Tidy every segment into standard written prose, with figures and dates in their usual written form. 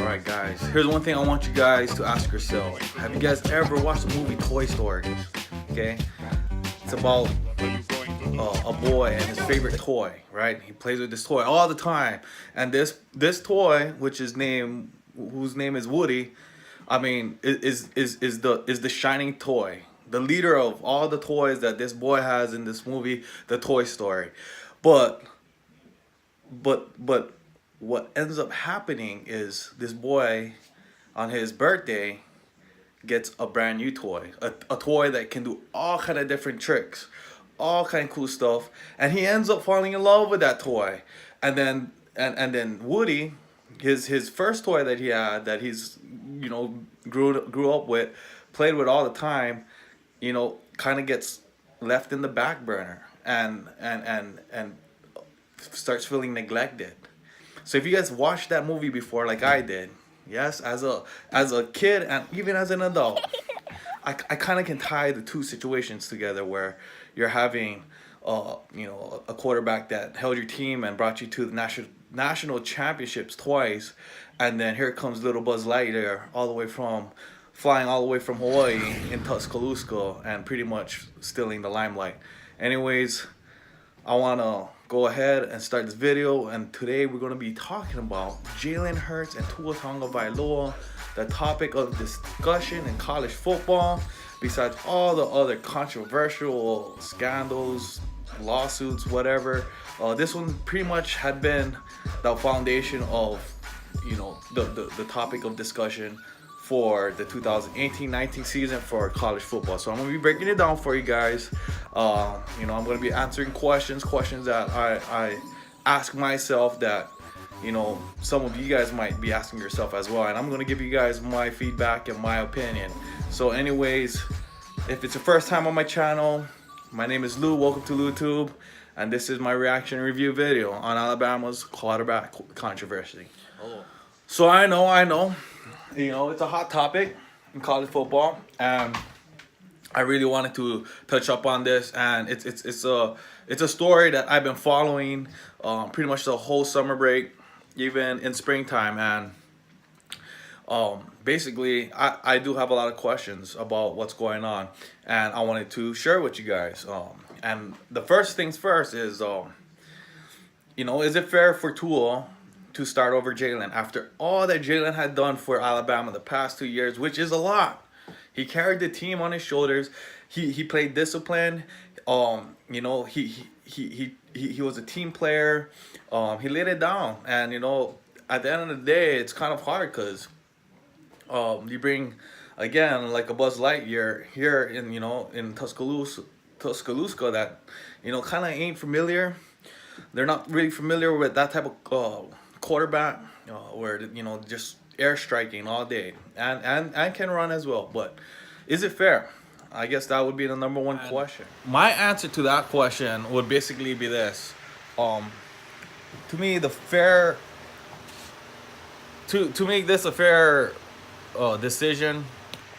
Alright guys, here's one thing I want you guys to ask yourself. Have you guys ever watched the movie Toy Story? Okay? It's about a boy and his favorite toy, right? He plays with this toy all the time. And this toy, whose name is Woody, I mean, is the shining toy. The leader of all the toys that this boy has in this movie, the Toy Story. But what ends up happening is this boy on his birthday gets a brand new toy, a toy that can do all kind of different tricks, all kind of cool stuff, and he ends up falling in love with that toy. And then Woody, his first toy that he had, that he's grew up with, played with all the time, kind of gets left in the back burner and starts feeling neglected. So if you guys watched that movie before, like I did, yes, as a kid and even as an adult, I kind of can tie the two situations together, where you're having a quarterback that held your team and brought you to the national championships twice, and then here comes little Buzz Lightyear flying all the way from Hawaii in Tuscaloosa and pretty much stealing the limelight. Anyways, I want to go ahead and start this video, and today we're going to be talking about Jalen Hurts and Tua Tagovailoa, the topic of discussion in college football, besides all the other controversial scandals, lawsuits, whatever. This one pretty much had been the foundation of the topic of discussion for the 2018-19 season for college football. So I'm going to be breaking it down for you guys. I'm going to be answering questions that I ask myself, that some of you guys might be asking yourself as well, and I'm going to give you guys my feedback and my opinion. So anyways, if it's your first time on my channel, my name is Lou. Welcome to LouTube, and this is my reaction review video on Alabama's quarterback controversy. So I know, it's a hot topic in college football, and I really wanted to touch up on this. And it's a story that I've been following pretty much the whole summer break, even in springtime. And basically, I do have a lot of questions about what's going on, and I wanted to share with you guys. And the first things first is, is it fair for Tua to start over Jaylen after all that Jaylen had done for Alabama the past 2 years, which is a lot? He carried the team on his shoulders. He played disciplined. He was a team player. He laid it down. And at the end of the day, it's kind of hard, because you bring, again, like a Buzz Lightyear here in Tuscaloosa that kind of ain't familiar. They're not really familiar with that type of quarterback, where just air striking all day and can run as well. But is it fair? I guess that would be the number one question. My answer to that question would basically be this. To me, to make this a fair decision,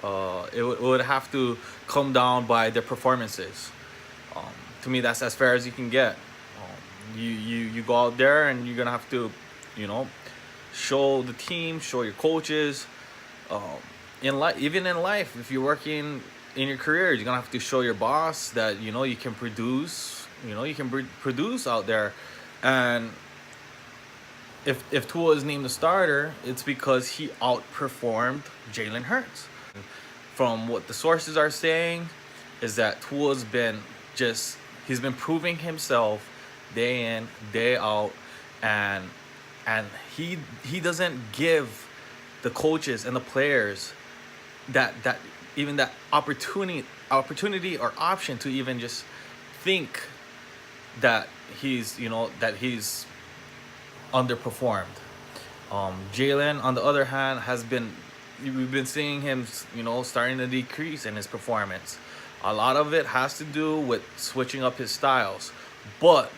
it would have to come down by their performances. To me, that's as fair as you can get. You go out there and you're gonna have to show the team, show your coaches, even in life, if you're working in your career, you're gonna have to show your boss that you can produce, produce out there. And if Tua is named the starter, it's because he outperformed Jalen Hurts. From what the sources are saying, is that Tua's he's been proving himself day in, day out, and he doesn't give the coaches and the players that opportunity or option to even just think that he's underperformed. Jalen, on the other hand, we've been seeing him starting to decrease in his performance. A lot of it has to do with switching up his styles. But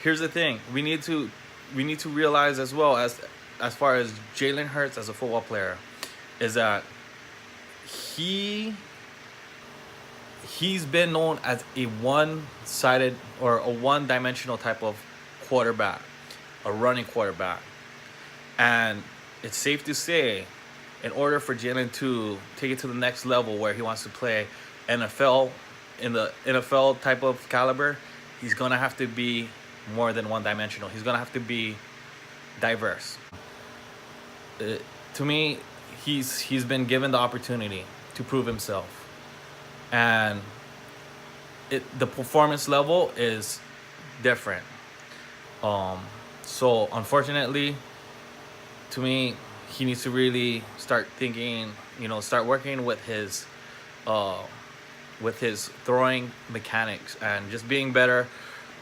here's the thing: we need to realize as well, as far as Jalen Hurts as a football player, is that he's been known as a one-sided or a one-dimensional type of quarterback, a running quarterback. And it's safe to say, in order for Jaylen to take it to the next level where he wants to play NFL, in the NFL type of caliber, he's gonna have to be more than one dimensional. He's gonna have to be diverse. Uh, to me, he's been given the opportunity to prove himself, and the performance level is different. Um, so unfortunately, to me, he needs to really start thinking. Start working uh, with his throwing mechanics and just being better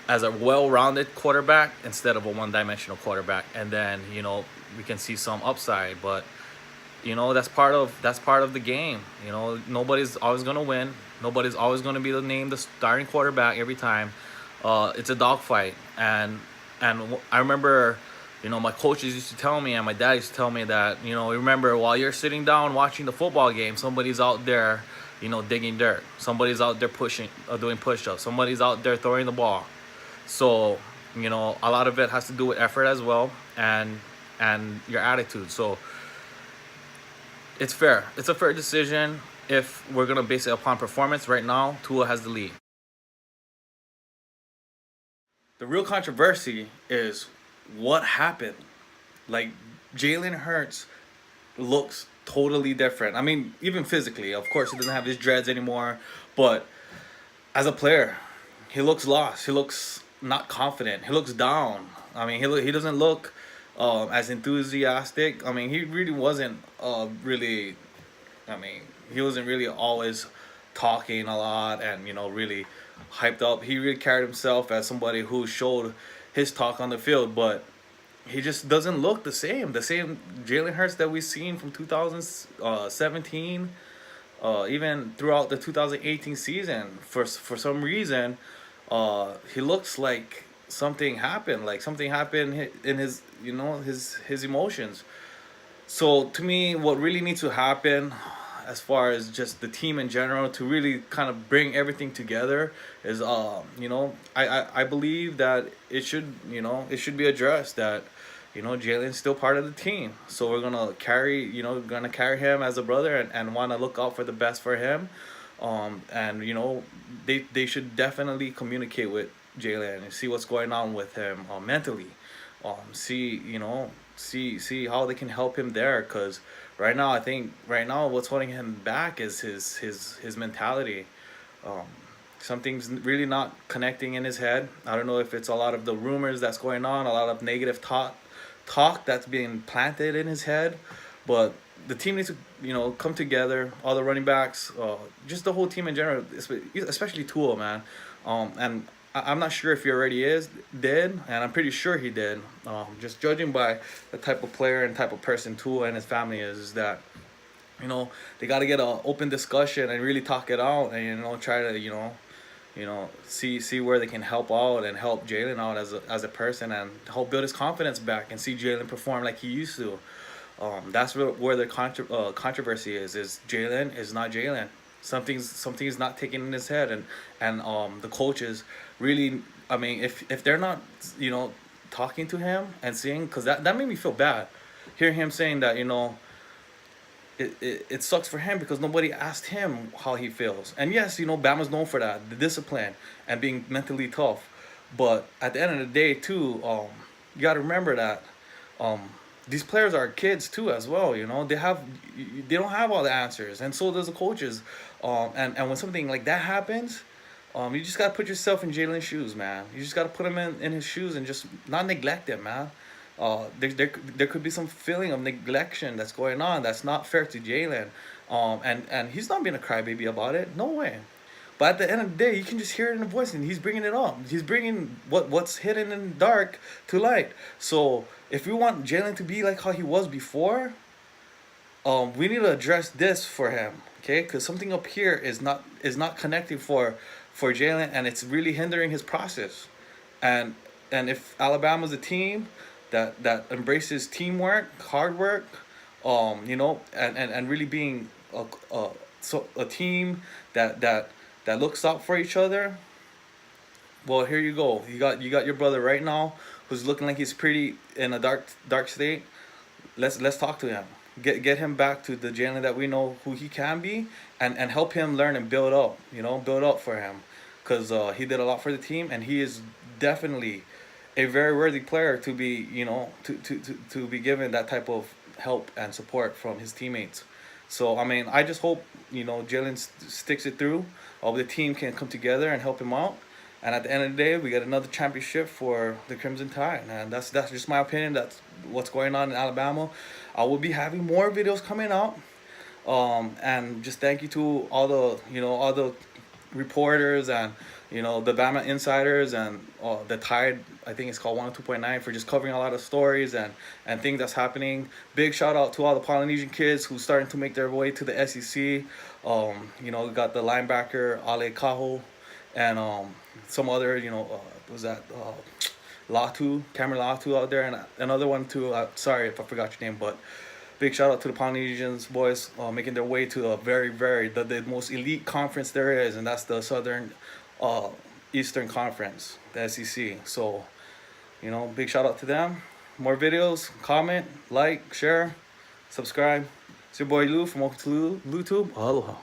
as a well-rounded quarterback instead of a one-dimensional quarterback. And then we can see some upside, but that's part of the game. Nobody's always gonna win. Nobody's always gonna be named the starting quarterback every time. It's a dogfight, and I remember, my coaches used to tell me, and my dad used to tell me that, remember, while you're sitting down watching the football game, somebody's out there, digging dirt. Somebody's out there doing push-ups. Somebody's out there throwing the ball. So, a lot of it has to do with effort as well, and your attitude. So it's fair. It's a fair decision if we're gonna base it upon performance. Right now, Tua has the lead. The real controversy is what happened. Like, Jalen Hurts looks totally different. I mean, even physically, of course, he doesn't have his dreads anymore, but as a player, he looks lost. He looks not confident. He looks down. I mean, he doesn't look as enthusiastic. I mean, he really wasn't really. I mean, he wasn't really always talking a lot and really hyped up. He really carried himself as somebody who showed his talk on the field, but he just doesn't look the same. The same Jalen Hurts that we've seen from 2017, even throughout the 2018 season. For some reason, he looks like something happened. Like something happened in his his emotions. So to me, what really needs to happen, as far as just the team in general, to really kind of bring everything together is I believe that it should be addressed that Jalen's still part of the team, so we're gonna carry him as a brother, and want to look out for the best for him. And they should definitely communicate with Jalen and see what's going on with him mentally. See how they can help him there, because I think right now what's holding him back is his mentality. Something's really not connecting in his head. I don't know if it's a lot of the rumors that's going on, a lot of negative talk that's being planted in his head, but the team needs to come together, all the running backs, just the whole team in general, especially Tua, man. And I'm not sure if he already did, and I'm pretty sure he did. Just judging by the type of player and type of person Tua and his family is that they got to get an open discussion and really talk it out, and try to see where they can help out and help Jalen out as a person, and help build his confidence back and see Jalen perform like he used to. That's where the controversy is Jalen is not Jalen. Something's not taking in his head, and the coaches really, I mean, if they're not talking to him and seeing, because that made me feel bad, hearing him saying that it sucks for him because nobody asked him how he feels. And yes, Bama's known for that, the discipline and being mentally tough, but at the end of the day too, you got to remember that these players are kids too as well. They don't have all the answers, and so does the coaches. And when something like that happens, you just gotta put yourself in Jalen's shoes, man. You just gotta put him in his shoes and just not neglect him, man. There could be some feeling of neglection that's going on that's not fair to Jalen. And he's not being a crybaby about it. No way. But at the end of the day, you can just hear it in the voice, and he's bringing it up. He's bringing what's hidden in the dark to light. So if we want Jalen to be like how he was before, we need to address this for him, okay? Because something up here is not connecting for Jalen, and it's really hindering his process. And if Alabama's a team that embraces teamwork, hard work, and really being a team that looks out for each other, well, here you go. You got your brother right now who's looking like he's pretty in a dark state. let's talk to him. Get him back to the Jalen that we know who he can be, and help him learn and build up. Build up for him, because he did a lot for the team, and he is definitely a very worthy player to be to be given that type of help and support from his teammates. So I mean, I just hope Jalen sticks it through. All the team can come together and help him out. And at the end of the day, we get another championship for the Crimson Tide, and that's just my opinion. That's what's going on in Alabama. I will be having more videos coming out. And just thank you to all the reporters and the Bama insiders and the Tide. I think it's called 102.9 for just covering a lot of stories and things that's happening. Big shout out to all the Polynesian kids who's starting to make their way to the SEC. We got the linebacker Ale Kaho and some other was that Latu, Cameron Latu out there, and another one too. Sorry if I forgot your name, but big shout out to the Polynesians boys making their way to a the most elite conference there is, and that's the Southern Eastern Conference, the SEC. So, big shout out to them. More videos, comment, like, share, subscribe. It's your boy Lou from Welcome to LouTube. Aloha.